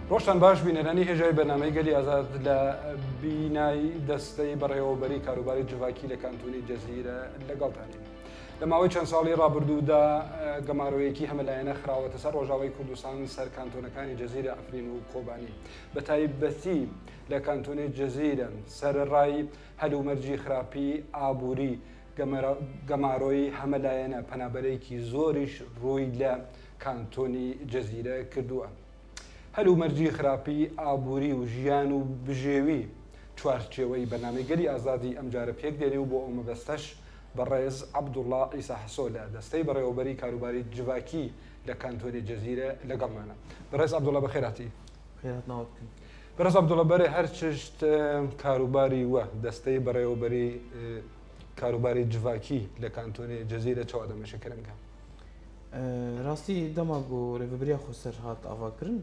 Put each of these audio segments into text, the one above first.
ڕۆشتان باش بینەرانی هێژای بەنامەی گەلی ئازاد لە بینای دەستەی بەڕێوەبەری کاروباری جوواکی لە کانتۆنی جەزیرە لەگەڵتانین. لە ماوەی چەند ساڵی ڕابردوودا گەمارۆیەکی هەمەلایەنە خراوەتە سەر ڕۆژاوای کوردستان سەر کانتۆنەکانی جەزیرە ئەفرین و کۆبانی. بە تایبەتی لە کانتۆنی جەزیرە سەرڕای هەلومەرجی خراپی ئابووری گەمارۆی هەمەلایەنە پەنابەرێکی زۆریش ڕووی لە کانتۆنی جەزیرە کردووە. هەلومەرجی خراپی ئابووری و ژیان و بژێوی چوارچێوەی بەنامەی گەلی ئازادی ئەمجارە پێک دێنێ و بۆ ئەو مەبەستەش بەڕێز عەبدوڵڵا ئیسا حەسۆ لە دەستەی بەڕێوەبەری کاروباری جوواکی لە کانتۆنی جەزیرە لەگەڵمانە. بەڕێز عەبدوڵڵا بەخێراتی. خێرات ناوەتکن. بەڕێز عەبدوڵڵا بەرێ هەر چشت کاروباری وە دەستەی بەڕێوەبەری کاروباری جوواکی لە کانتۆنی جەزیرە چاوا دەمەشەکردنکە. ڕاستی دەماگ و ڕێڤەبەریە خۆسەر هات ئاواکردن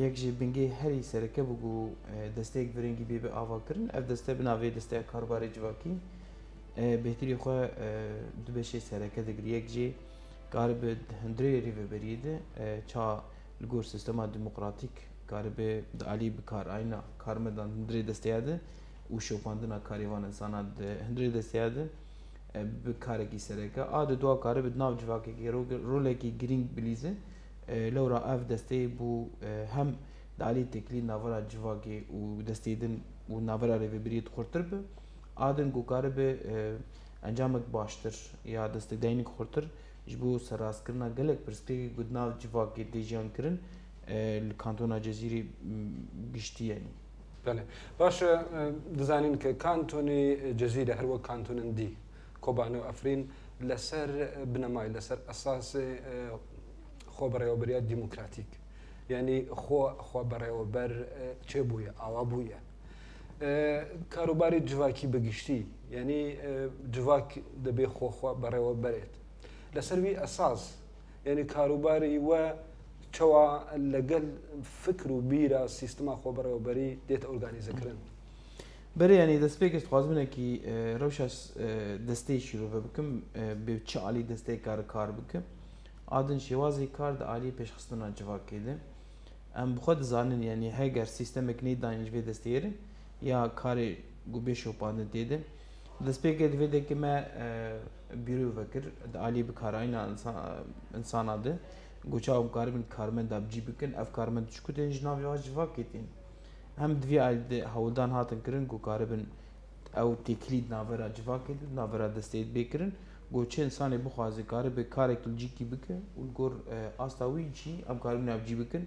یەک ژێ بنگەی هەری سەرەکە بگو دەستەیەک برنگی بێ بە ئاواکردن ئەف دەستە بناوێ دەستەیە کاروباری جوواکی بهتری خۆ دوبێشەی سەرەکە دەگری یەک ژێ کار بە هەندرێ ڕێڤەبەریدە چا لەگۆر سیستەما دیموقراتیک کار بێ عالی بکار ئاینا کارمەدان هەندرێ دەستیادە و شۆپاندنا کاریوان ئینسانات هەندرێ دەستیادە بکارێکی سەرەکە ئادە دوا کارە بە ناو جوواکێکی ڕۆلێکی گرنگ بلیزە لەورا ئەف دەستەی بوو هەم دالی تێکلی ناوەرا جوواگێ و دەستێدن و ناوەرا ڕێڤەبەریت خۆرتر بە ئادن گوکارە بێ ئەنجامێک باشتر یا دەستەداینی خۆرتر ji بۆ سەرازکردنا gelek pirsgirêkê ku nav civakê tê jiyankirin li kantona Cezîrê giştiyeni. Belê baş dizanîn ki kantonê Cezîrê her wek kantonên dî Kobanî û Efrîn li ser binemayê li ser esasê xweberêweberiya dîmokratîk yanî xweberêweber çêbûye awa bûye. Karobarê civakî bi giştî yanî civak dibê xweberêweberêt لەسەر وی ئەساس یعنی کاروباری وە چەوا لەگەل فکر و بیرە سیستما خۆبەرەوەبەری دێتە ئۆرگانیزەکردن. بەرێ ینی دەستپێکست خوازبنێکی ڕەوشە دەستەی شیرۆڤە بکەم بێ چ عالی دەستەی کار بکەم ئادن شێوازی کار دە عالی پێشخستنا civakê ئەم بخۆ دزانن ینی هەگەر سیستەمێک نەی دانیژێ دەستێرە یا کارێ گوبێ شۆپاندن تێدە دەستپێکێ divê dekime bîro vekir di alî bi karayîna insana de goça ew karibin karmenda bicî bikin ev karmend çikû tên ji navê civakê tên hem divê alî de hewildan hatin kirin ku karibin ew têkilî navera civakê de navera destê bêkirin goçê insanê bixwaze karibe karek cîkî bike û gor asta wî jî em karibin ev bicî bikin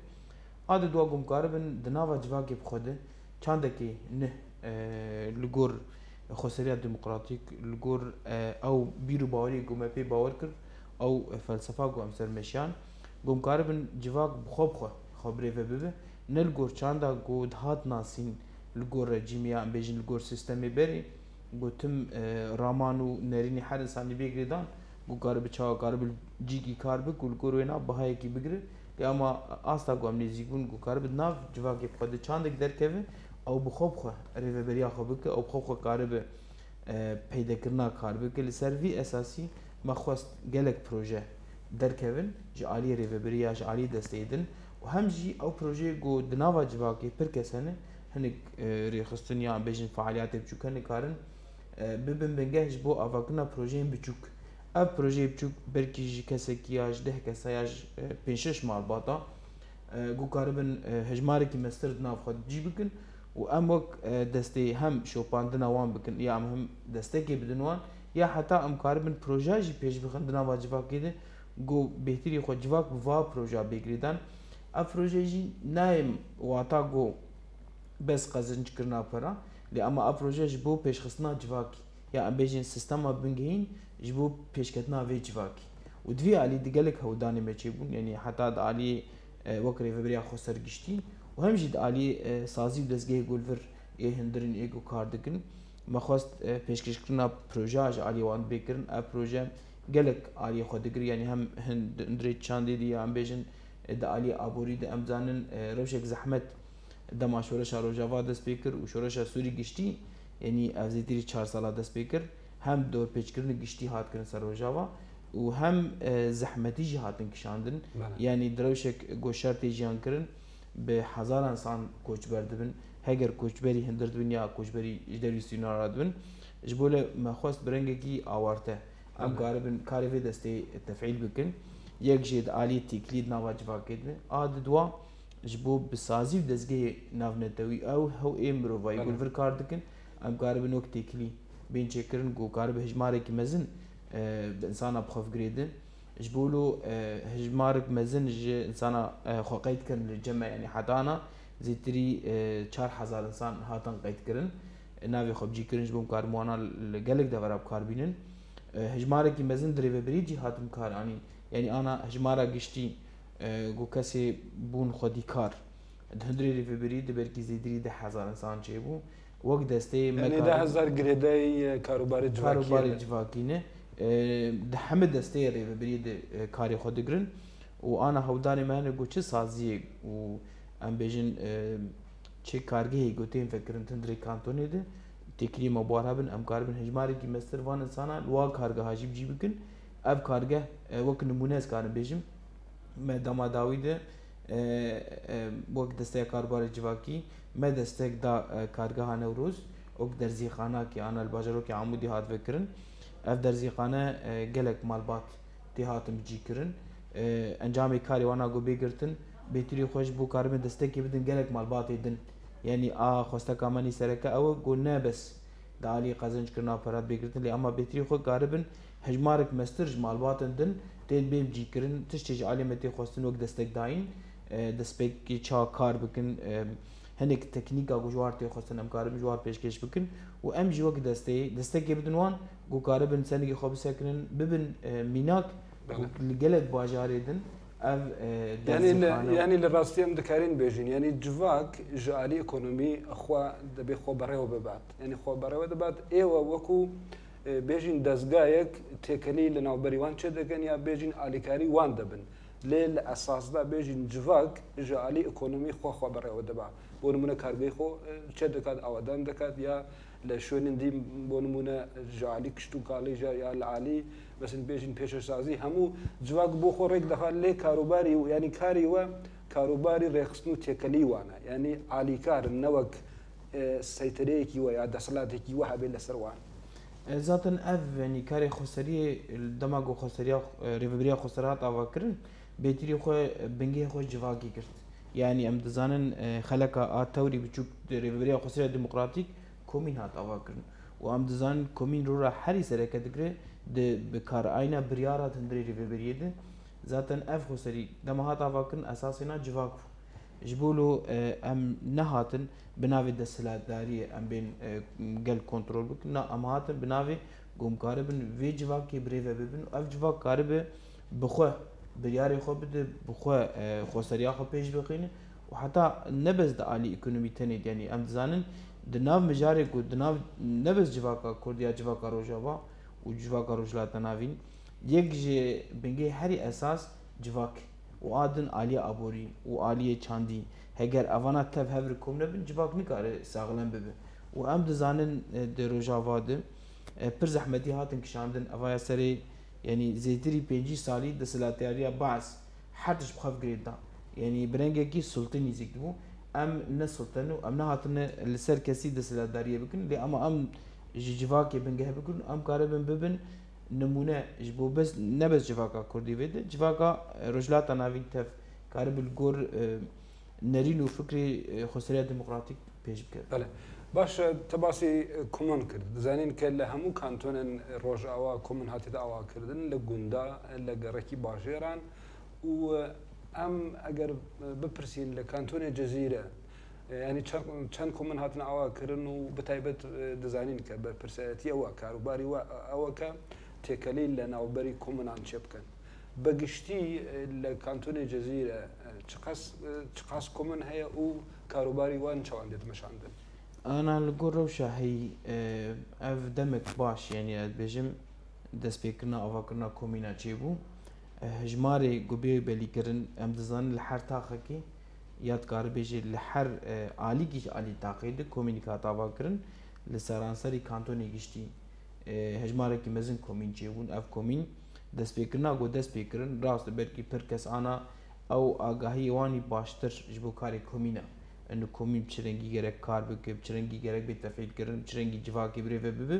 ade dua gom karibin di nava civakê bixwede çandekê neh li gor خۆسەریە دیموکراتیک li gor ew bîr û bawerî ku me pê bawer kir ew felsefa ku em sermeşiyan gom karibin civak bixwe bixwe xweberêve bibe ne li gor çanda ku dihat nasîn li gor rejîmiya em bêjin li gor sîstemê berê gotim raman û nerînê her insanî bêgirêdan ku karibe çawa karibe cîkî kar bik û li gor wêna bihayekî bigire ya ama asta ku em nêzîbûn ku karibe nav civakê xwe di çandek derkeve ew bixwe bixwe rêveberiya xwe bike ew bixwe bixwe karibe peydekirina kar bike li ser vî esasî me xwest gelek proje derkevin ji aliyê rêveberiya ji aliyê destêdin û hem jî ew projeyê ku di nava civakê pir kes hene hinek rêxistin ya em bêjin fealiyatê biçûk hene karin bibin bingeh ji bo avakirina projeyên biçûk ev projeyê biçûk belkî ji kesekî ya ji 10 kesa ya ji 5-6 malbata ku karibin hejmarekî mestir di nav xwe cî bikin û em wek destê hem şopandina wan bikin ya em hem destekê bidin wan ya heta em karibin proje jî pêş bixin di nava civakê de got bêhtirî xwe civak bi va proja bêgirêdan ev proje jî nayê wata got bes qezincikirina pera lê ama ev proje ji bo pêşxistina civakî ya em bêjin sistema bingehîn ji bo pêşketina vê civakî û divê alî di gelek hewdanê me çêbûn yanî heta di aliyê wek rêveberiya xwe sergiştî û hem jî di aliyê sazî û destgehê gulvir ê hindirin ê ku kar dikin me xwest pêşkêşkirina proje ji aliyê wan bêkirin ev proje gelek aliyê xwe digir yanî hem hindirê çandê dî ya em bêjin di aliyê aborî de em zanin rewşek zehmet dema şoreşa Rojava dest pê kir û şoreşa Sûrî giştî yanî ev zêtirî 4 sala dest pê kir hem dorpêçkirinê giştî hat kirin ser Rojava û hem zehmetî jî hatin kişandin yanî di rewşek goşertê jiyan kirin به هزار انسان کوچبر دبن هگر کوچبری هندر دنیا کوچبری جدری سینار دبن جبوله مخواست برنگی آورته ام قاربن کاری دسته تفعیل بکن یک جد عالی تکلید نواج واقعه آد دوا جبو بسازی دزگی نافنتوی او هو امرو وای گلفر کار دکن ام قاربن وقت تکلی بین چکرن گو قارب هجماره کی مزن انسان بخوف گریدن جبولو هجمارك مزن انسان خو قيد كرن للجمع يعني حتى انا زيتري 4000 انسان هاتن قيد كرن ناوي خو بجي كرنج بوم كارموانا قالك دفر بكار بينن هجمارك مزن دريفه بريجي هاتم كار يعني انا هجمارا قشتي جو كسي بون خدي كار هندري ريفه بريد بركي زيتري 10000 انسان جيبو وقت دستي يعني 10000 جريداي كاروباري جواكينه ده همه دسته ریو برید کاری خود گرن و آن هودانی من گو چه سازی و ام بیشن چه کارگاهی گوتیم فکرن تندری کانتونی ده تکری مبارها بن ام کار بن هجماری کی مستر وان انسان وا کارگاه هاجی بجی بکن اب کارگاه وک نمونه از کار بیشم ما دما داوید وک دسته کاربار جواکی ما دسته دا کارگاه نوروز وک درزی خانه کی آن الباجرو کی عمودی هات فکرن اف درزیخانه گلک مالبات تهاتم بجی کرن انجام کاری وانا گو بگرتن بهتری خوش بو کارم دستکی بدن گلک مالبات دن یعنی خواسته کامنی سرکه او گو نه بس دالی قزنج کرنا پرات بگرتن لی اما بهتری خو کاربن هجمارک مسترج مالبات دن تید بیم جی کرن تشتیج عالمتی خواستن وقت دستک داین دستک کی چا کار بکن هنك تكنيكا جوارتي خاصة ام كارب جوار پیشکش بکن و ام جي وقت دستك بدن وان جو كاربن سنگي خوب سكنن ببن ميناك لجلد باجاريدن اف يعني للراستي ام دكارين بيجين يعني جواك جالي ايكونومي اخوا دبي خبره وببعد يعني خبره وبعد ايوا وكو بيجين دزگايك تكلي لنا بريوان چدگن يا بيجين اليكاري وان دبن ليل اساس دا بيجين جواك جالي ايكونومي خو خبره وبعد بونمونه كارگي خو چدكاد اودان دكاد يا لشون دي بونمونه جالي كشتو قالي يا العالي بس بيجين پیش سازي همو جواك بو خو ريك دخل لي كاروباري يعني كاري و كاروباري رخصنو تكلي وانا يعني علي كار نوك سيطريكي ويا دسلاتكي وحبي لسروان ذاتن اف يعني كاري خسريه دماغو خسريه ريفبريا خسرات اوكرن بيتري خو بنگي خو جواكي كرت يعني ام دزانن خلقا اتوري بچوك ريفبريا خسريه ديمقراطيك كومين هات اوكرن وام دزان كومين رورا حري سركه دغري د بكار اينا بريارات هندري ريفبريا ده ذاتن اف خسري دمهات اوكرن اساسنا جواك جبولو ام نهاتن بناوي دسلاتداري ام بين گل كنترول بكنا ام هاتن بناوي قوم كاربن في جواكي بريفه ببن اف جواك كارب بخو برياري خو بده بخو خسريا خو پیش بخينه وحتى نبز د عالي ايكونومي تنيد يعني ام زانن دناف مجاري کو دناف نبز جواكا كرديا جواكا روجاوا وجواكا روجلا تناوين يك جي بنگي هري اساس جواك وادن عالي ابوري وعالي چاندي هگر اوانا تف هفر کومنه بن جواك نکاره ساغلن ببه و ام دزانن د روجاوا ده پر زحمتي هاتن کشاندن اوايا سري يعني زيتري 5 سالي دسلاتياريا باس حدش بخاف جريدا يعني برنگي سلطني زيكدو ام نسلطنو ام نهاتن لسر كسي دسلاتداريه بكن لي اما ام جواكي بنگه بكن ام كاربن ببن نمونه جبو بس نبس جواكا كردي ويد جواكا رجلاتا ناوين تف كارب الجور نرينو فكري خسريه ديمقراطيك بيش بكر بله باش تباسي كومون كرد زانين كلا همو كانتونن روج اوا كومون هاتي اوا كردن لغوندا لغركي باجيران و ام اگر بپرسين لكانتون جزيره يعني چند كومون هاتنا اوا كرن و بتايبت دزانين ك بپرسيتي اوا كاروباري اوا ك تكليل لنا وبري كومون ان شبكن بقشتي لكانتون جزيره چقاس كومون هي و كاروباري وان چواندت مشاندن انا الجورو شاهي اف دمك باش يعني بيجم دس بيكنا افكرنا كومينا جيبو هجماري غوبي بليكرن ام دزان الحر تاخكي ياد كار بيجي الحر عالي كيش عالي تاقيد كومينيكات افكرن لسرانسري كانتوني گشتي هجماري كي مزن كومين جيبون اف كومين دس بيكرنا غو دس بيكرن راست بركي پركس انا او آگاهی وانی باشتر جبو کاری کومینا انه کومین بچرنگی گرک کار بکه بچرنگی گرک بیت تفعیل کردن بچرنگی جواکی بره و ببه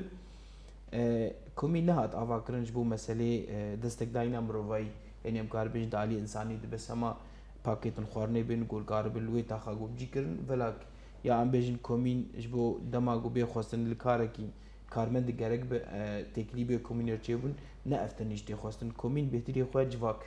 کومین نهات آوا کردن جبو مسئله دستک داینا مروایی یعنی ام کار بیش دالی انسانی ده بس اما پاکتن خوارنه بین گول کار بلوی تاخا گوب جی کردن ولاک یا ام بیشن کومین جبو دماغو بی خواستن لکاره کی کارمند گرک به تکلیب کومینر چیبون نه افتنیشتی خواستن کومین بهتری خواهد جواک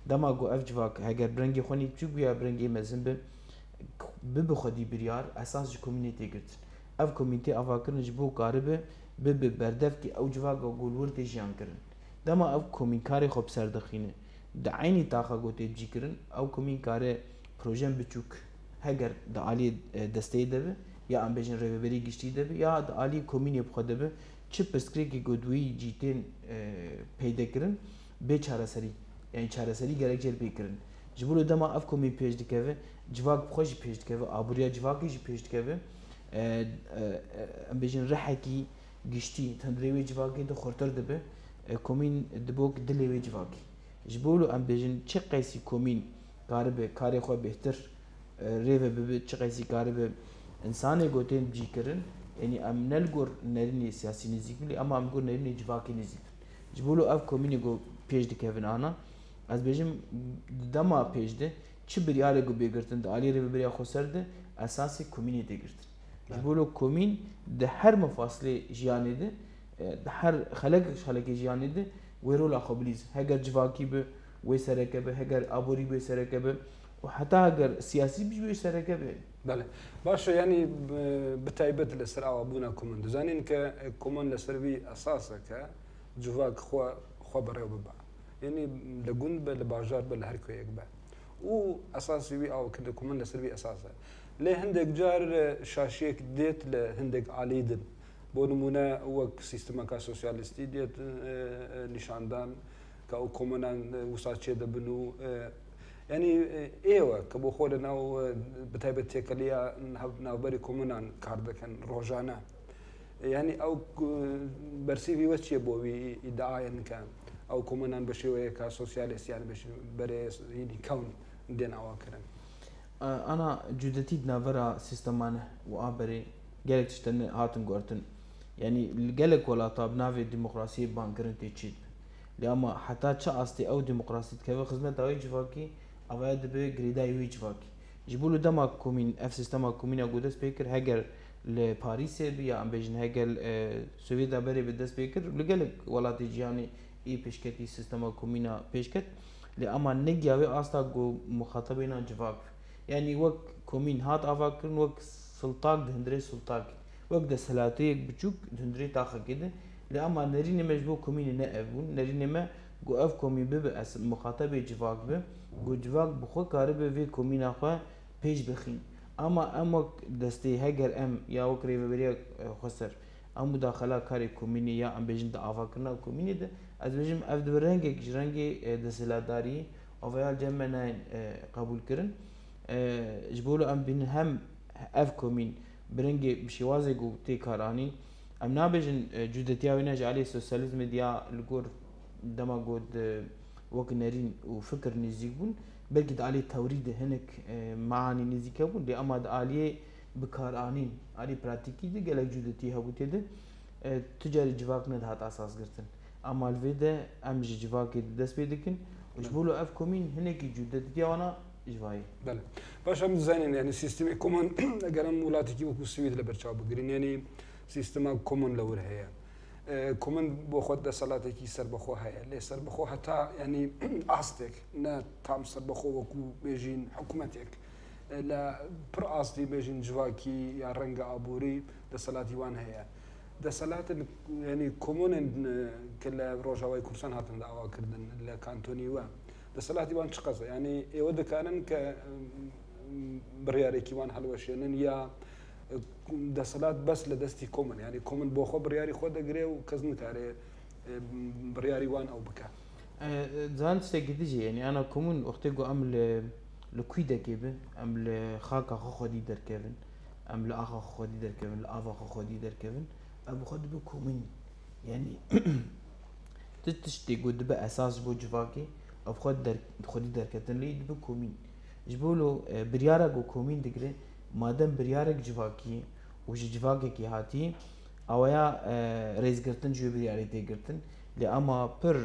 دماغو اف جواک اگر برنگی خونی بچوک بیا برنگی مزن به خودی بریار اساس کمیونیتی گرت اف کمیونیتی افاکرن جبو کاربه به بردف کی او جواک گول ورته جان کرن دما اف کومین کاری خوب سردخینه د عینی تاخه گوته بجی کرن او کومین کاری پروژه بچوک هگر د عالی دسته ده یا ام بجن ریوبری گشتی ده یا د عالی کومینی بخوده به چه پسکری کی گودوی جیتن پیدا کرن به چاره سری yani çareseli gerekçeli pikirin. Jibulu dema ev komi pêj dikeve, civak xwe jî pêj dikeve, aboriya civakê jî pêj dikeve. Em bêjin rihekî giştî tendrê wê civakê de xurtir dibe, komîn dibok dilê wê civakê. Ji bo em bêjin çi qesî komîn karibe karê xwe bêhtir rêve bibe, çi qesî karibe insanê gotên bicî kirin, yani em nelgor nerînê siyasî nêzik bilî ama em gor nerînê civakê nêzik. Ji bo ev komînê got pêj dikevin ana. از بیشم دما پیشده چه بریاره گو بگرتن دالی رو بریا خسرده اساسی کمیونیتی گرتن. جبولو کمین ده هر مفاصله جیانی ده هر خلق جیانی ده ویرولا خبلیز هگر جواکی به وی سرکه به هگر آبوری به سرکه به و حتی هگر سیاسی بیش به سرکه به. بله باشه یعنی بتایبت لسر آوابونا کمون دزانین که کمون لسر بی اساسه که جواک خو برای ببا. يعني لجون بالباجار بالهركو يكبر وأساسي بي أو كده كمان لسربي أساسا ليه هندك جار شاشيك ديت لهندك عليدن بونمونا وك سيستما كا سوسياليستي ديت نشاندان كأو كومنان وساتشي دبنو يعني ايوه كبو خولنا بتايبه تيكليا ناوبري كومنان كاردكن روجانا يعني او برسيفي وتشي بوي ادعاء كان او كومنان بشويه كسوسياليست يعني باش بري يعني كون دين اواكرن انا جدتي نافرا سيستمان وابري جالك تشتن هاتن غورتن يعني جالك ولا طاب نافي ديمقراطيه بانكرن تشيد لما حتى تشا استي او ديمقراطيه كيف خدمه اوي جواكي اواد به غريداي وي جواكي جبولو دما كومين اف سيستما كومينا غودس بيكر هاجر لباريس بيا ام بيجن هاجر سويدا بري بدس بيكر لجالك ولا تجياني ای پیشکتی سیستم کومینا پیشکت لی اما نگیاوی آستا گو مخاطبینا جواب یعنی وقت کومین هات آوا کرن وقت سلطاق دهندری سلطاق وقت دسلاتی یک بچوک دهندری تاخه کده لی اما نرینه مجبو کومین نه افون نرینه ما گو اف کومین به اس مخاطبی جواب به گو جواب بخو کاری به وی کومینا خو پیش بخین اما دستی هگر ام یا وکری و بریا خسر ام مداخله کاری کومینی یا ام بجند آوا کرنا کومینی ده از بجم افد برنگی جرنگی دستلاداری اویال جمعنا قبول کرن جبولو ام بین هم اف کومین برنگی بشوازه گو تیکارانی ام نابجن جودتیاوی نجعلی سوسیالیزم دیا لگور دما گود وک نرین و فکر نزیک بون بلکه دالی تورید هنک معانی نزیک بون دی اما دالی بکارانین علی پراتیکی دی گلک جودتی هبوتی ده تجاری جواک ندهات اساس گرتن اما الفيدا ام جواكي دس بيدكن وجبولو اف كومين هناك جودة ديوانا جواي بله باش هم زين يعني سيستم كومون اگر ولاتي كي وكو سويد لبرچاو بگرين يعني سيستم كومون لور هي كومون بو خود صلاتي كي سر بخو هي لي سر بخو حتى يعني استك نا تام سر بخو وكو بيجين حكومتك لا بر استي بيجين جواكي يا رنگا ابوري ده صلاتي وان هي ده صلاة يعني كومون كل روجاوي كورسان هاتن دعوة كردن لكانتوني وان ده صلاة ديوان شقصة يعني يود كانن ك برياري كيوان حلوشينن يا ده صلاة بس لدستي كومون يعني كومون بوخو برياري خود غري وكزن كاري برياري وان او بكا زان سيجديجي يعني انا كومون اختيغو ام لكويدا كيبن ام لخاكا خودي در كيفن ام لاخا خودي در كيفن لافا خودي در كيفن ابو خد بكومين يعني تشتي قد بأساس بو جواكي او خودی درکتن لی دب کومین جبولو بریارا گو کومین دگره مادم بریارک جواکی و جواکی کی هاتی اویا ریز گرتن جو بریاری تی گرتن لی اما پر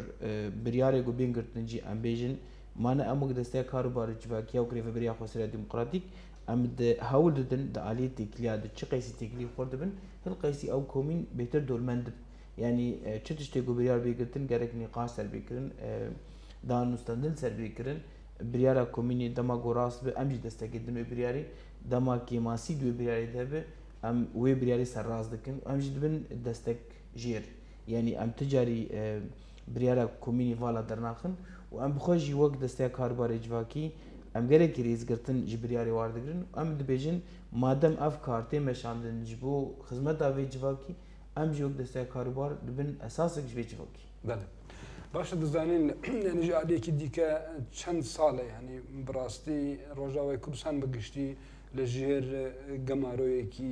بریاری گو بین گرتن جی ام بیجن مانا امو دسته کاروبار جواکی او گریف بریا خسر دموکراتیک ام د هول ددن د علی تکلیا د چ قیسی تکلی خورد بن هل قیسی او کومین بهتر دولمند yani çetişte gobiyar bigirtin gerek niqaş ser bikirin danustandın ser bikirin biryara komini dama goras be emji destekidin ve biryari dama kimasi dü biryari debe em ve biryari serraz dikin emji dibin destek jir yani em ticari biryara komini vala dernaxın و em bixwaji wek destek karbarê civakî em gerekî rêzgirtin ji biryarê war digirin em dibêjin madem ev kartê meşandin ji bo xizmeta vê civakî ام جوک دسته کاروبار دبن اساسک جوی جوکی. بله. باشه دزانین یعنی جادی کی دیگه چند ساله یعنی براستی روزای کردستان بگشتی لجیر گماروی کی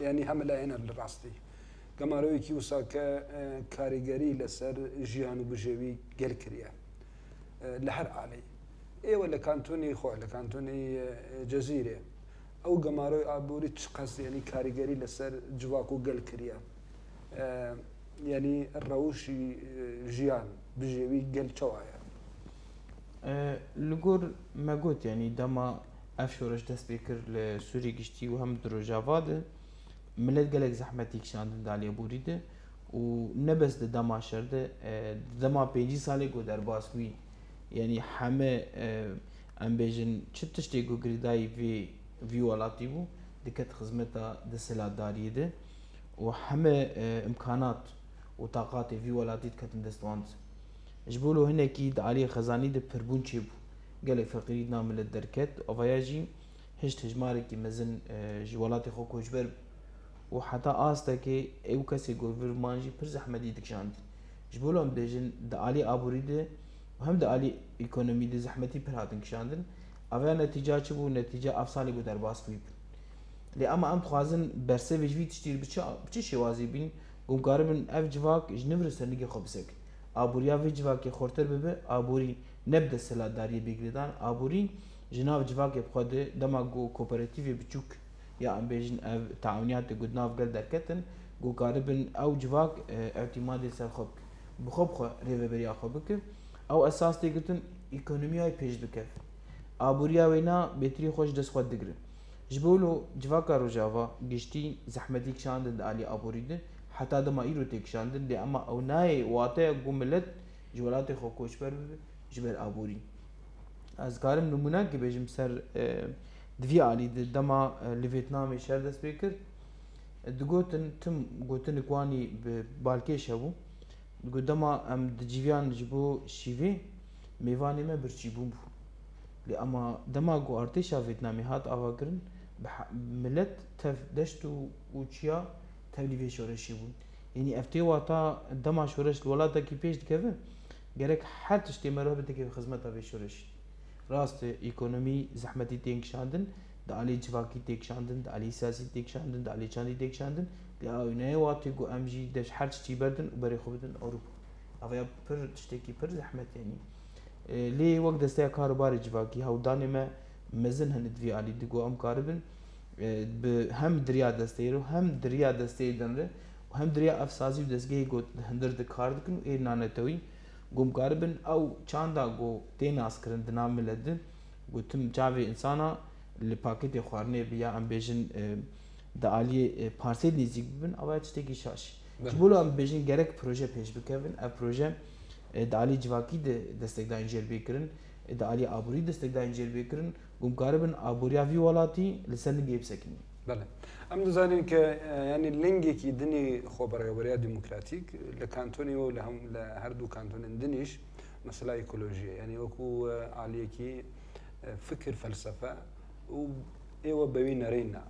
یعنی هم لاین الراستی گماروی کی وسا که کاریگری لسر جیانو بجوی گل کریا لهر علی ای ولا کانتونی خو ولا کانتونی جزیره او گماروی آبوری چقدر یعنی کاریگری لسر جواکو گل کریا یعنی روشی جیان بجوی گل چوایا لگور مگوت یعنی دما افشورش دست بکر لسوری گشتی و هم دروجاواده ملت گلک زحمتی کشاندن دالی بوریده و نبس دما شرده دما 5 ساله گو در باسوی یعنی همه ام بیجن چه تشتی گو گریدای وی ولاتی بو دکت خدمتا دسلاداری ده و همه امکانات و طاقات وی ولاتی کتن دستواند جبولو هنه کی دعالی خزانی ده پربون چه بو گله فقیری نامل درکت اوایاجی هشت هجماری کی مزن جوالاتی خو کوجبر و حتی آسته که ایو کسی گوور مانجی پر زحمتی دکشاند جبولو هم دیجن دعالی آبوری ده و هم دعالی اکونومی ده زحمتی پر هاتن کشاندن اوه نتیجه چه بو نتیجه افسالی بو در باس بیب لی اما ام خوازن برسه ویجوی تشتیر بچه شوازی بین گمکاربن اف جواک جنور سرنگی خوب سک آبوریا وی جواک خورتر ببه آبوری نبده سلاداری بگریدان آبوری جناو جواک بخواده دما گو کوپراتیوی بچوک یا ام بیجن اف تعاونیات گودناف گل درکتن گمکاربن او جواک اعتمادی سر خوب بخوب خو ریوه بریا خوب که او اساس دیگتن اکونومیای پیش بکف آبوریا وینا بهتری خوش دست خود دگره جبولو جواکا روجاوا گشتی زحمتی کشاندن دالی آبوریده حتی دما ایرو تکشاندن دی اما او نای واته گملت جولات خو کوچ بر جبر آبوری از کارم نمونه که بجم سر دوی علی دما لویتنام شهر دست بکر دگوتن تم گوتن کوانی بالکی شبو دگو دما ام دجیویان جبو شیوی میوانی ما برچی بوم لی اما دما گو ارتشا ویتنامی هات آواگرن ملت تف دشت و چیا تبلیغ شورشی بود یعنی افتی واتا دما شورش ولاتا کی پیش دکوه گرک هر تشتی مرابط که خدمت آوی شورش راست اکونومی زحمتی تینکشاندن دالی جواکی تینکشاندن دالی سیاسی تینکشاندن دالی چاندی تینکشاندن لی آینه واتی گو امجی دش هر تشتی بردن و بری خوبدن اروپا اویا پر تشتی کی پر زحمت یعنی لی وقت دسته کاروبار جواکی هودانی ما مزن هند وی علی دگو ام کاربن به هم دریا دسته رو هم دریا دسته دنره و هم دریا افسازی و دستگاهی گو هندر دکار دکن و ایر نانتوی گم کاربن او چاندا گو تیناس کرن دنام ملدن گو تم جاوی انسانا لپاکت خوارنه بیا ام بیجن دعالی پارسل نیزیگ ببن اوه چتکی شاش جبولو ام بیجن گرک پروژه پیش بکوین اف پروژه دعالی جواکی دستک دا انجیر بیکرن دعالی آبوری دستک دا انجیر بیکرن گمکاربن آبوریا وی ولاتی لسن گیب سکنی بله ام دزانین که یعنی لنگی کی دنی خبرگوری دموکراتیک لکانتونی و لهم لهر دو کانتون دنیش مسئله اکولوژی یعنی وکو عالیه کی فکر فلسفه و ایوه بوین رینا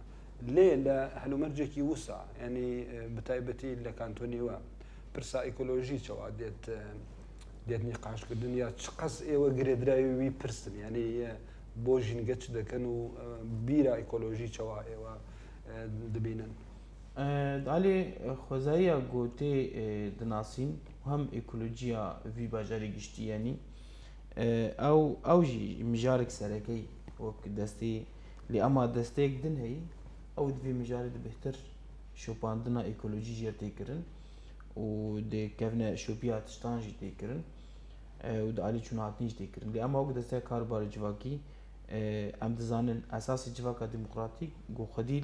ليه لا هلو مرجكي وسع يعني بتايبتي لكانتوني و برسا ايكولوجي شو ديت نقاش كدنيا تشقص ايوا غريدراوي بيرسن يعني بوجين جتش دكنو بيرا ايكولوجي شو ايوا دبينن دالي خوزايا گوتي دناسين هم ايكولوجيا في باجاري گشتي يعني او جي مجارك سركي وك دستي اللي اما دستيك دن هي او دفي مجارد بهتر شو باندنا ايكولوجي جير تيكرن و دي كفنا شوبيات شتانجي تيكرن و دالي چون هاتنيش تيكرن اللي اما وك دستي كاربار جواكي ام دزانن اساس جواكا ديمقراطيك جو خدي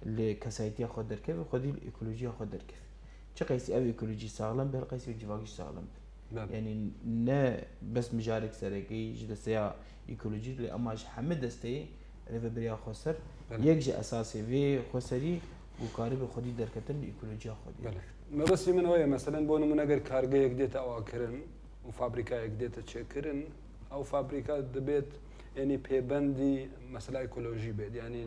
ل كسايتيا خود دركف خدي الايكولوجيا خود دركف چه قيسي او ايكولوجي ساغلم بل قيسي جواكي ساغلم يعني نه بس مجارك سرقي جدسيا ايكولوجي اللي اما حمد دستي ريفا بريا خسر يكجي اساسي في خسري وقارب خدي دركتن ايكولوجيا خدي ما بس من هو مثلا بونو من اگر كارغا يقديت او كرن وفابريكا يقديت تشكرن او فابريكا دبيت يعني بيبندي مسألة ايكولوجي بيد يعني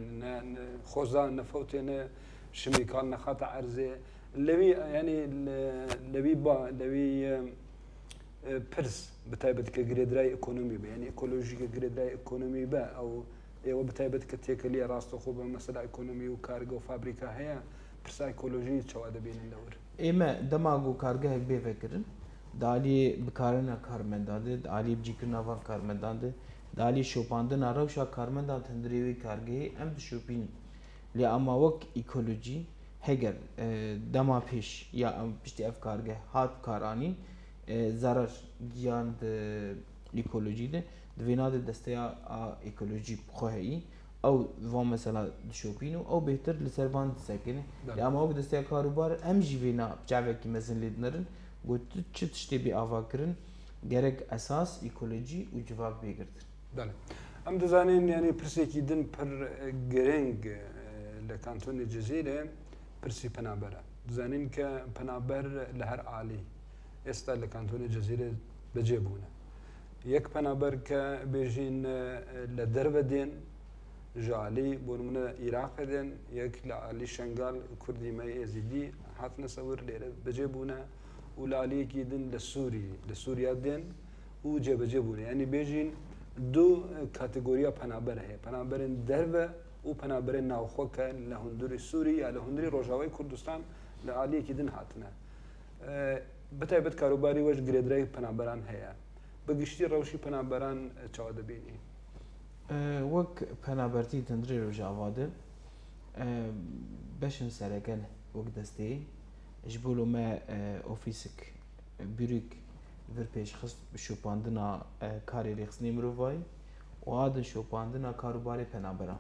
خوزان نفوتنا شميكال نخاط عرزه اللي يعني اللي با اللي برس بتايبت كجريدراي ايكونومي يعني ايكولوجي كجريدراي ايكونومي با او ايوه بتايبت كتيكلي راستو خوب مثلا ايكونومي وكارغو فابريكا هي برس ايكولوجي شو هذا بين الدور اما دماغو كارغا هيك بيفكرن دالي بكارنا كارمنداد دالي بجيكنا فان كارمنداد دالي شوباندن اروشا كارمنداد هندريوي كارغي ام شوبين لي اما وك ايكولوجي هيجر دما بيش يا ام بيشتي افكارغه هات كاراني zarar giyan de ekoloji de devina de desteya a ekoloji khoyi او و مثلا شوبينو او بهتر لسربان ساكن اما او دستيا كاروبار ام جيفينا بجاوكي مزن ليدنرن قلت تشتي بي افاكرن gerek اساس ايكولوجي و جواب بيگرد بله ام دزانين يعني برسيكي دن پر گرنگ لكانتون الجزيره برسي پنابرا دزانين ك پنابر لهر عالي استا لكانتون الجزيره بجيبونه يك پنابر ك بيجين لدربدين جالي بونمنا عراق دين يك لعلي شنغال كردي ما يزيدي حات نصور ليره بجيبونه ولالي كيدن لسوريا دين وجبونه يعني بيجين دو كاتيجوريا پنابر هي پنابرن دربه و پنابرن ناوخوك لهندوري سوري یا لهندوري روجاوي كردستان لعلي كيدن هاتنا بتايبت كاروباري وش گريدراي پنابران هي بگشتي روشي پنابران چاود بيني وك پنابرتي تندري روجاواده بشن سركن وك دستي جبولو ما اوفيسك بيروك ver pêşxist bi şopandina karê rêxistinê mirovayî û adin şopandina karûbarê penaberan.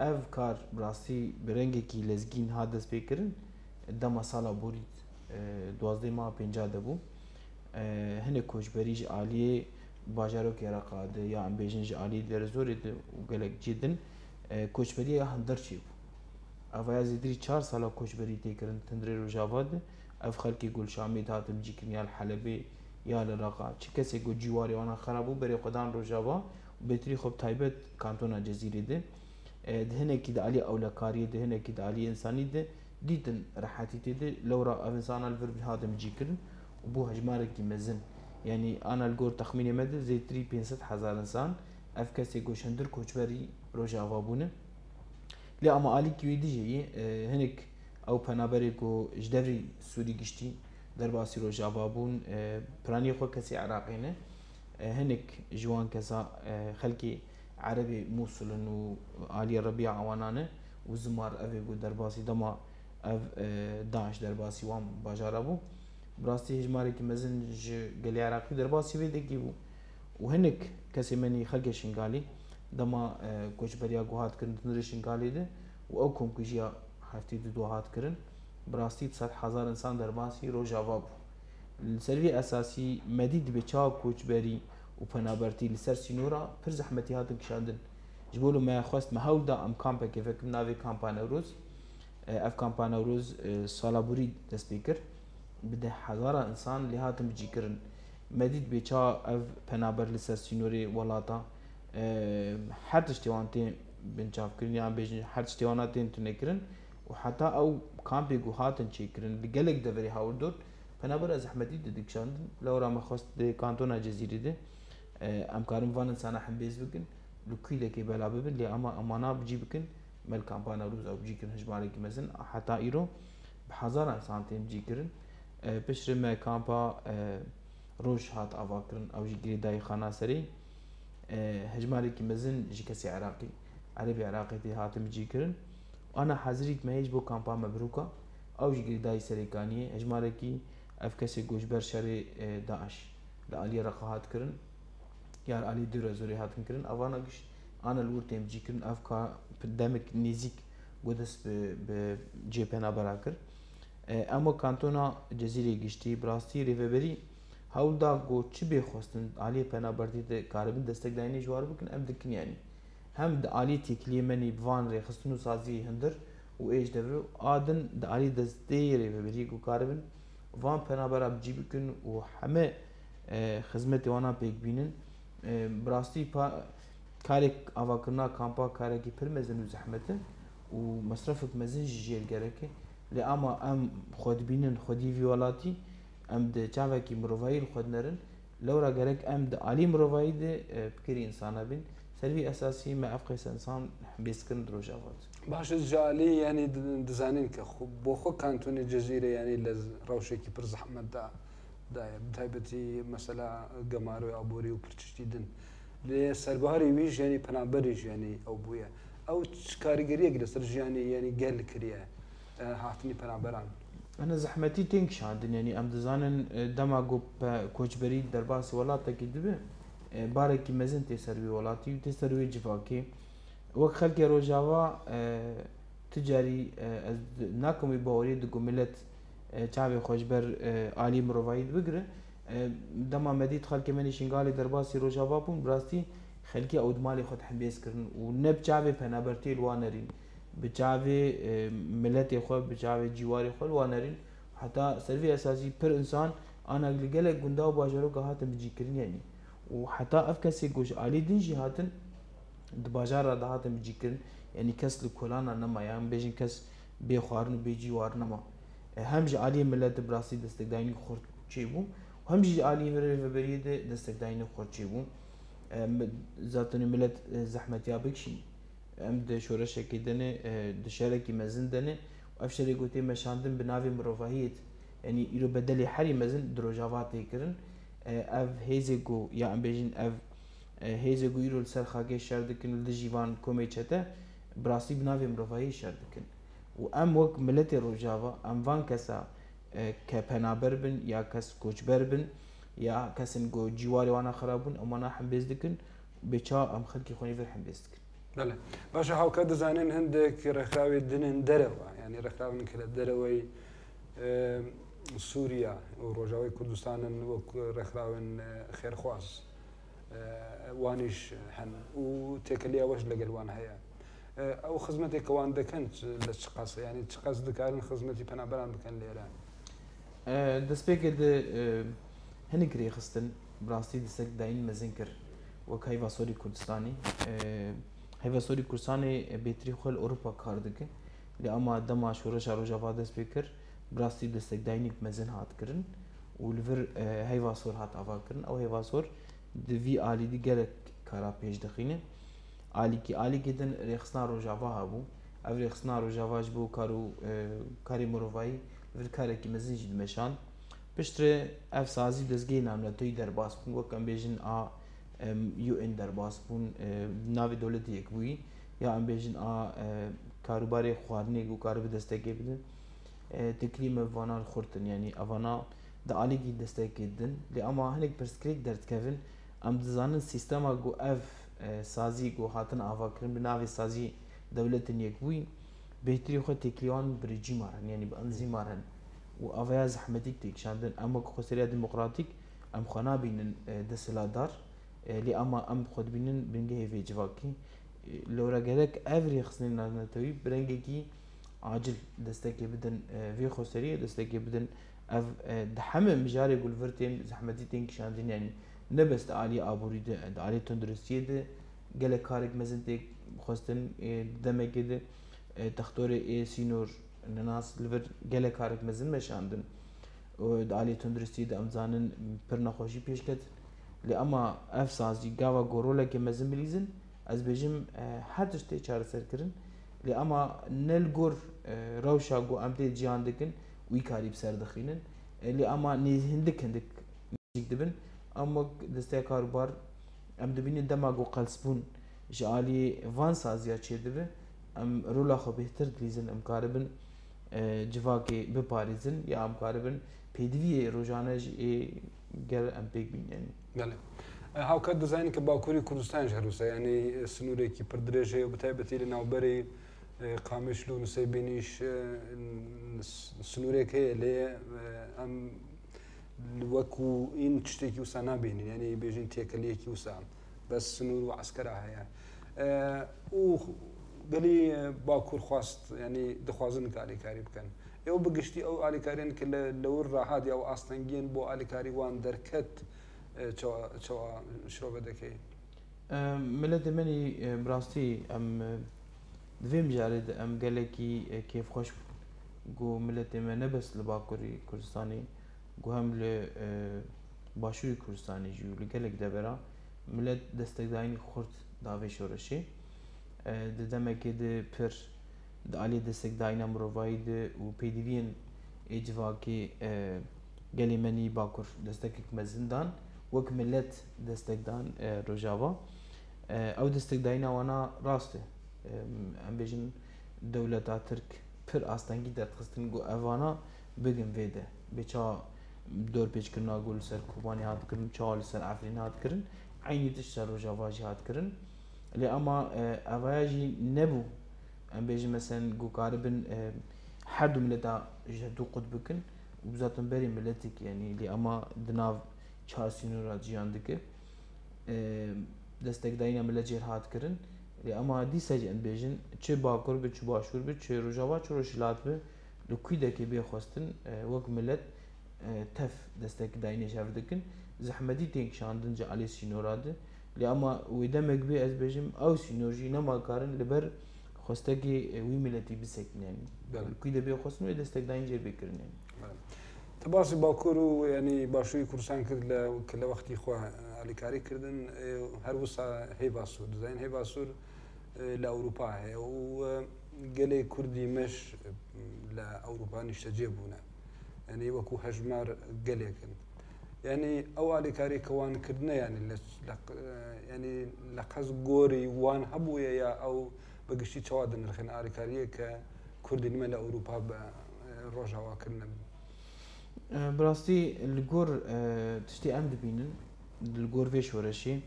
Ev kar bi rastî bi rengekî lezgîn hat dest pêkirin dema sala borî 12 maha 50 de bû. Hinek koçberî ji aliyê bajarokê Iraqê de ya em bêjin ji aliyê Derzorê de û gelek cî din koçberiya hindirçî bû. Avaya zêdirî 4 sala koçberî têkirin tindrê Rojava de ev xelkê Gulşamê hatin bicîkirin ya li Helebê ya li Iraqê çi kesê ku cîwarê wan xerab bû berê xwedan Rojava û bêtirî xwe bi taybet kantona Cezîrê de di hinekî de alî ewlekariyê de hinekî de alî însanî de dîtin rehetî tê de lewra ev însanan li vir hatin bicîkirin û bû hejmarekî mezin yani ana li gor texmînê me de zêtirî 500,000 însan ev kesê ku şindir koçberî Rojava bûne lê ama alîkî wê dijî hinek او پنابرê ku ji devrî Sûrî giştî derbasî Rojava bûn piranî xwe kesê Iraqê ne hinek ji wan kesa xelkê Erebê Musulin û aliyê Rebiya Ewanan e û zimar ev ê got derbasî dema ev Daeş derbasî wan bajara bû bi rastî hejmarekî mezin ji gelê Iraqî derbasî wê de kîbû û hinek kesê menî xelkê Şingalî dema koçberiya guhat kirin tindrê Şingalê de û ew komkujiya هفتی دو هات کردن براستی 100,000 انسان در باسی روجاوا بو سروی اساسی مدید به چاو کوچبری و پنابرتی لسر سینورا پر زحمتی هاتن کشاندن جبولو ما خواست محاول دا ام کامپا که فکر ناوی کامپا نوروز اف کامپا نوروز سالابوری دست بیکر بده 1000 انسان لی هاتن بجی کرن مدید به چاو اف پنابر لسر سینوری ولاتا هر تشتیوانتین بنچاف کرن یا بیجن هر تشتیواناتین تنکرن وحتى او كامبي جوهاتن تشيكرن لجلك دفري هاوردور فنابر زحمتي ددكشاند لو راه ما خست كانتونا جزيري دي ام كارم فان انسان حبيز بكن لكي لكي بلا ببن لي اما امانا بجي بكن مال كامبانا روز او بجي كن هجمالك مثلا حتى ايرو بحزار سنتين بجي كرن بشر ما كامبا روش هات أفاكرن أو جي داي خانا سري هجماري كي مزن جي كسي عراقي عربي عراقي تي هاتم جي كرن أنا حاضريت ما هيج بو كامبا مبروكة أو جي داي سري كانية هجماري كي أف كسي جوش برشاري داعش لآلية رقاهات كرن یار علی دور زوری هاتن کردن آوانا گش آن لور تیم جی کردن افکا دمک نزیک گودس به جیپنا براکر اما کانتونا جزیره گشتی براستی ریوبری هول دا گو چی بخواستن علی پنا بردی ده کاربن دستک داینی جوار بکن ام دکن یعنی هم د علی تکلیه منی بوان ری خستنو سازی هندر و ایج دبر آدن د علی دستی ریوبری گو کاربن وان پنا براب جی بکن و همه خدمت وانا پیک بینن براستی پا کارک آواکرنا کامپا کارکی پر مزن و زحمته و مصرفک مزن جیر گرکه لی اما ام خود بینن خودی ویولاتی ام ده چاوه کی مروایی خود نرن لورا گرک ام ده علی مروایی ده بکری انسانا بین سروی اساسی ما افقیس انسان بیسکن دروج آواد باش جالي يعني دزانين كخو بوخو كانتوني جزيرة يعني لز روشة كي پر زحمت دا بتايبتي مثلا قمارو أبوري وبرتشتي دن لي سربهاري ويش يعني بنابريش يعني أو بويا أو كاريجرية كده سرج يعني قال كريا هاتني بنابران أنا زحمتي تنكش عندن يعني أم دزانن دماغو كوچبري درباس ولاتا كي دبي باركي مزن تسروي ولاتي تسروي جفاكي وقت خلقي روجاوا تجاري ناكم يبوري دقو ملت چاوی خوشبر عالی مروایید بگره دما مدید خلک منی شنگالی درباسی روجاوا بون براستی خلکی اودمالی خود حبیس کرن و نب چاوی پنابرتی الوانرین بچاوی ملت خود بچاوی جواری خود الوانرین حتی سروی اساسی پر انسان آن گله گنده و باجرو که هاتن بجی کرن یعنی و حتی افکسی گوش عالی دنجی هاتن دباجار را هاتن بجی کرن یعنی کس لکولانا نما یعنی بیجن کس بخوارن بجیوار نما همج عالی ملت براستی دستگداینی خورد چی بو همج عالی ریوبری دستگداینی خورد چی بو ذاتنی ملت زحمت یا بکشی ام د شورش کی دنه د شرکی مزن دنه افشری گوتی مشاندن بناوی مروفاهیت یعنی ایرو بدلی حری مزن دروجاوات کرن اف هیزگو یا ام بیجن اف هیزگو ایرو سر خاگه شردکن د جیوان کومی چته براستی بناوی مروفاهی شردکن و ام وقت ملت روجاوا ام وان کسا كبنابر بن يا كس كوچبر بن يا كسن جو جواري وانا خرابون امانا حمبيز دكن بيچا ام خلقي خوني في حمبيز دكن بله باش هاو كد زانين هندك رخاوي دنن دروا يعني رخاوي كلا دروي سوريا وروجاوي كردستان ورخاوي خير خواص وانيش حن وتكليا واش لقلوان هيا او خدمتي كوان دكنت لتشقاص يعني تشقاص دكارن خدمتي بنابران بكن ليران دسبيك د هنكري خستن براستي دسك داين مزنكر وكايفا سوري كردستاني هيفا سوري كردستاني بيتري خل اوروبا كاردك لأما دما شورش روجا دسبيكر براستي دسك داينك مزن هات كرن ولفر هيفا سور هات افا كرن او هيفا سور دفي آلي دي گلك كارا پیش دخينه آلی که دن رخصنا روجاوا هبو او رخصنا روجاواج بو کاری مروایی و کاری که مزنجی دمشان پشتر اف سازی دزگی ناملتوی درباس بون و کم بیجن یو ان درباس بون ناوی دولتی یک بوی یا ام بیجن کاروباری خوارنی گو کارو دستگی بدن تکریم وانا خورتن یعنی اوانا دا آلی کی دستگی دن لی اما هنگ پرسکریک درد کفن ام دزانن سیستما گو اف سازی گو هاتن آوا کرن بناوی سازی دولت نیکوی بهتری خود تکلیان بریجی مارن یعنی بانزی مارن و آویا زحمتیک تکشاندن اما خسریا دموکراتیک ام خنا بینن دسلادار لی اما ام خود بینن بنگه هیوی جواکی لورا گرک اوری خسنین نانتوی برنگه کی عاجل دستکی بدن وی خسریا دستکی بدن اف دحمه مجاری گل ورتين زحمتي تنكشاندن يعني نبست عالي ابوري ده عالي تندرستي ده قال كارك مزنتك خستن دمه كده تختار اي سينور الناس لفر قال كارك مزن مشاندن و عالي تندرستي ده امزانن پرنا خوشي پیش کت لاما اف سازي گاوا گورولا که مزن بليزن از بجم هر تشتي چار سر کرن لاما نلگور روشا گو امتي جيان دكن وي كاريب سر دخينن اللي اما هندك دبن اما دسته کاروبار ام دبین دماغ و قلسبون جالی وان سازیا چه دبه ام رولا خو بهتر دلیزن ام کاربن جواکی بپاریزن یا ام کاربن پیدوی روزانه گل ام پیک بین یعنی بله هاوکات دەزانین کە باکووری کوردستان هەروسە ینی سنوورێکی پردرێژەیە و بەتایبەتی لە ناوبەری قامشل و نووسەی بینیش سنوورێک هەیە لێ ئەم وەکو ئین شتێکی وسا نابێنین ینی بێژین تێکەلەیەکی وسا بەس سنوور و عسکەرا هەیە و گەلی باکوور خواست ینی دەخوازن کە ئالیکاری بکەن ئێوە بگشتی ئەو ئالیکاریان کە لەور ڕاهادی ئەو ئاستەنگیان بۆ ئالیکاری وان دەرکەت شو بدكي ملت مني براستي ام دویم جارد ام گلکی کیف خوش گو ملت من نبس لباکوری کردستانی گو هم ل باشوری کردستانی جو لگلک دبرا ملت دستگداین خورد داوی شورشی ددمکی د پر د علی دستگداین امروایی د و پیدوین اجواکی گلی منی باکور دستگک مزندان وەک ملت دەستێکدان ڕۆژاوا ئەو دەستێکداینا وانە ڕاستە ئەم بێژن دەولەتا ترک پر ئاستەنگی دەرخستن گو ئەوانە بگن وێدە بێچا دۆر پێچکردنا گول سەر کوبانی هاتکردن چاوە لەسەر ئافرین هاتکردن عینی تش سەر ڕۆژاواژی هاتکردن لێ ئەما ئەڤایاژی نەبوو ئەم بێژن مەسەن گوکاربن هەردوو ملەتا ژەردوو قوت بکن وبزاتن بەری ملەتێک یعنی لێ ئەما دناو چاسینورا جیان دکه دستگداینا مل جهر هات کرن لی اما دی سج ان بیژن چه باکور به چه باشور به چه روجاوا چه روشلات به لوکی دکی بی خواستن وک ملت تف دستگداینا شاف دکن زحمتی تینک شاندن جالی سینوراده لی اما ویدا مگبی از بیژم او سینورجی نما کارن لبر خواستگی وی ملتی بسکن یعنی لوکی دبی خواستن و دستگداین جر بکرن یعنی تباسی باکوور و ینی باشووری کوردستان کرد کە لە وەختی خۆ ئالیکاری کردن هەروسا هەی باسوور دەزانین هەی باسوور لە ئەوروپا هەیە و گەلێک کوردی مەش لە ئەوروپا نیشتەجێ بوونە ینی وەکو هەژمار گەلێکن ینی ئەو ئالیکاری کەوانکردنە ینی لە قەز گۆری وان هەبووە یا ئەو بەگشتی چاوا دەنرخێن ئالیکاریە کە کوردی نیمە لە ئەوروپا بە ڕۆژاواکردن براستی لگور تشتی ام دبینن لگور ویش ورشی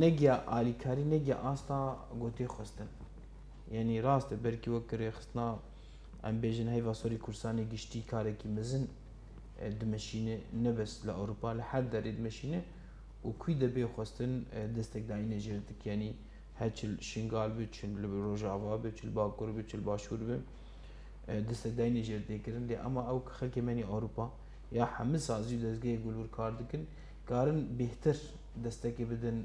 نگیا آلیکاری نگیا آستا گوتی خستن یعنی راست برکی وکری خستنا ام بیجن هی واسوری کورسانی گشتی کاری کی مزن دمشینه نبس لأوروپا لحد داری دمشینه و کوی دبی خستن دستک داینه جردک یعنی هچل شنگال بچن لبروجاوا بچل باکور بچل باشور بم دستک داینه جرده کرن لی اما او خلک منی اوروپا یا همه سازی دستگاه گلور کار دکن کارن بهتر دستکی بدن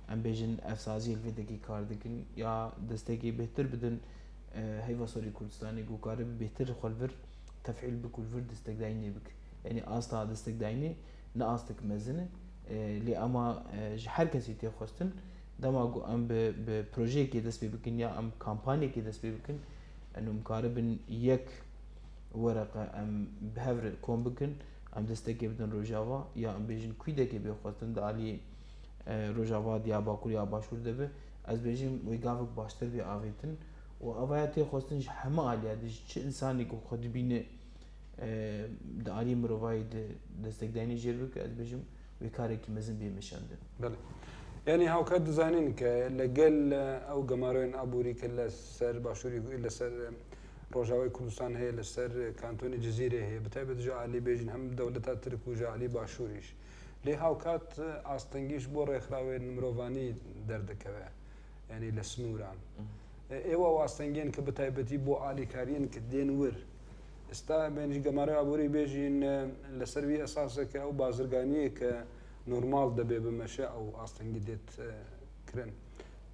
ام بیجن افسازی الویدکی کار دکن یا دستکی بهتر بدن هیوا سوری کردستانی گو کار بهتر خالور تفعیل بکل ور دستک داینه بک یعنی آستا دستک داینه نه آستک مزنه لی اما هر کسی تی خواستن دما گو ام به پروژه کی دست بکن یا ام کمپانی کی دست بکن انه مقاربن یک ورقه ام بهفر كون بكن ام دستكي بدن روجاوا يا ام بيجن كويدكي بخوتن دالي روجاوا ديا باكور يا باشور دبه از بيجن ويغافك باشتر بي اويتن و اوياتي خوستن همه عليا دي چه انساني کو خود بينه دالي مروای دستك داني جيربك از بيجن ويكاركي مزن بيمشاند بله يعني هاوكات ديزاينين ك لقل او قمارين ابوري كلا سر باشوري الا سر ڕۆژاوای کوردستان هەیە لەسەر کانتۆنی جززیرە هەیە بەتایبەت جاعالی بێژین هەم دەولەتا ترک و جاعالی باشووریش لێ هاوکات ئاستەنگیش بۆ ڕێکخراوێن مرۆڤانی دەردەکەوێ ینی لە سنووران ئێوە ئاستەنگێن کە بەتایبەتی بۆ ئالیکاریان کە دێن ور ئێستا بێنج گەمارە ئابووری بێژین لەسەروی ئەساسەکە ئەو بازرگانیە کە نۆرمال دەبێ بمەشە ئەو ئاستەنگی دێت کرن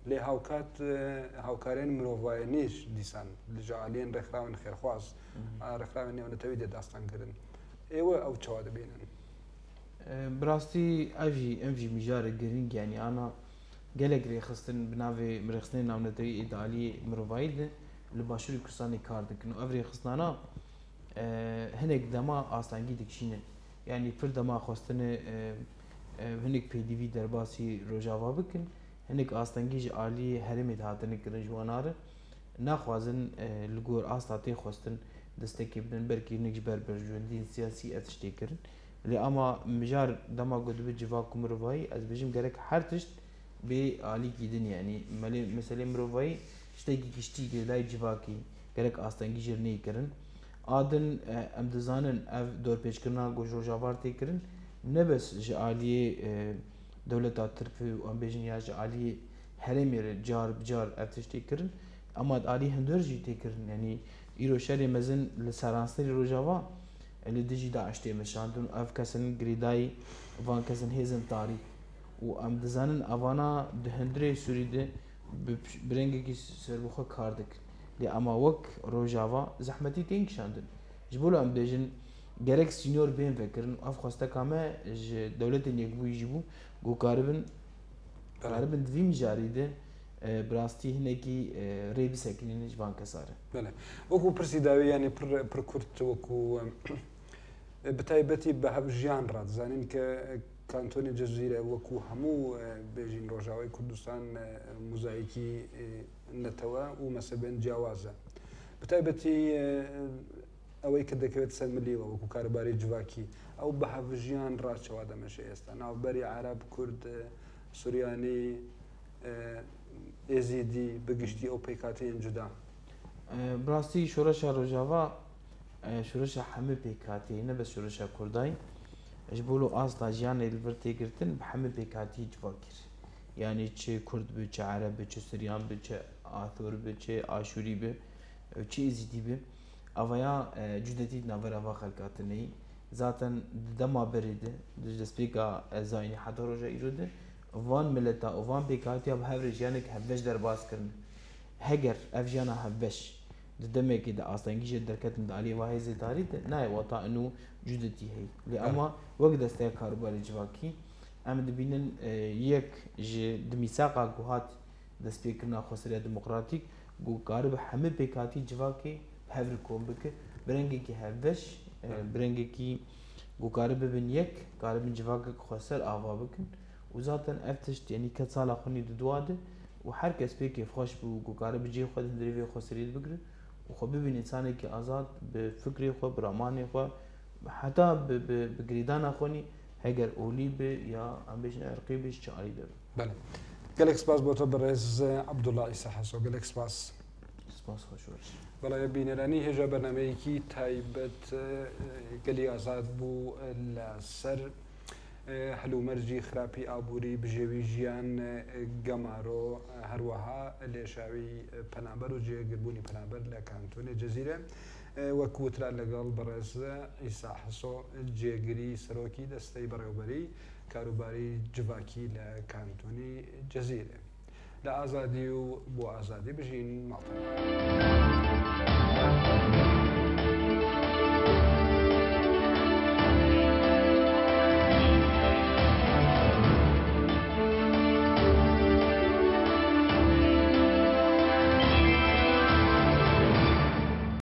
لێ هاوکات هاوکارێن مرۆڤایەنیش دیسان لەجاعالیان ڕێکخراون خێرخواز ڕێکخراوێن نێونەتەوی دێت ئاستانکردن ئێوە ئەو چاوا دەبێنن براستی ئەڤی میژارە گرنگ یعنی ئانا gelek rêxistin bi navê mirêxistinê navneteyî îdalî mirovayî de li başûrê Kurdistanê kar dikin û ev rêxistana hinek dema astangî dikişînin يعني فرد ما خواستن هنك پی دی وی درباسی روجاوا بکن هنک آستانگیج عالی هرمی هاتن کرن جواناره نخوازن لگور آستاتی خواستن دستکی بدن برکی نکش بر جوندین سیاسی اتشتی کرن لی اما مجار دما قد بجوا كمروفاي از بجم جرك حرتشت بعالي كيدن يعني مالي مثلا مروفاي شتاقي كشتي جلاي جواكي جرك آستانگی جرني كرن آدن ام دزانن اف دور پیش کرنا گوجو جاوار تی کرن نبس جعالی دولتا ترفي و ام بجن یا جعالی هرمير جار بجار افتشتی کرن اما عالی هندور جي تی کرن يعني ایرو شهر مزن لسرانسری روجاوا اللي ديجي داعش تي مشاندون اف كسن جريداي وان كسن هيزن تاري و ام دزانن افانا دهندري سوري ده برنگي سربوخه كاردك لي اما وك روجاوا زحمتي تين شاندن جبولو ام بيجن جريك سينيور بين فكرن اف خوستا كاما دولت يجبو يجيبو جو قاربن دفي مجاري ده براستي هناكي ريب ساكنين جبان كساره بله وكو برسي داوي يعني پر كورت وكو بتايبتي بهبجيان راد زانين كانتوني جزيرة وكو همو بيجين روجاوي كردستان موزايكي نتوا ومسبن جوازة بتايبتي اوي كدكوت سملي وكو كارباري جواكي او بهبجيان راد شوادا مشي استان او بري عرب كرد سورياني ازيدي بقشتي او بيكاتين جدا براستي شورشا روجاوا شورشا حمي بيكاتي نبس شورشا كرداي اجبولو اصلا جيان الفرتي قرتن بحمي بيكاتي جواكر يعني تشي كرد بي تشي عرب بي تشي سريان بي تشي آثور بي تشي آشوري بي تشي ازيدي بي اويا جدتي نافر افا خلقاتني ذاتا دما بريده دسبيكا زايني حتى روجا ايروده وان ملتا وان بيكاتي اب هافرج يعني هبش درباس كرن هجر افجانا هبش دمي كده اصلا يجي دركت من علي وهي زي تاريخ ناي وطا انه جدتي هي لاما وقت استيا كاربال جواكي ام دبينن يك ج دميساقا جوهات دسبيكنا خسريه ديمقراطيك جو قارب حمد بيكاتي جواكي هافر كومبك برنگي كي هبش برنگي كي جو قارب بن يك قارب جواك خسر اوابكن وذاتن افتشت يعني كتصالح خني دواده وهر کس بيك خوش بو گوکاره بجي خود هندري خسريد بگره وخو ببين انسان كي آزاد بفكري خو براماني خو حتى بگريدان خوني هجر اولي بي يا ام بيش عرقي بيش شعري ده بله قالك سباس بوتو برز عبد الله عيسى حسو قالك سباس خوش ورش بلا يبين راني هجا برنامجي تايبت قالي آزاد بو السر هلو مرجي خراپی آبوری بجوی جیان گمارو هروها لشاوی پنابر و جگربونی پنابر لکانتون جزیره و کوترا لگال برز عیسی حسو جگری سروکی دستی برابری کاروباری جواکی لکانتونی جزیره لآزادی و بو آزادی بجین معطل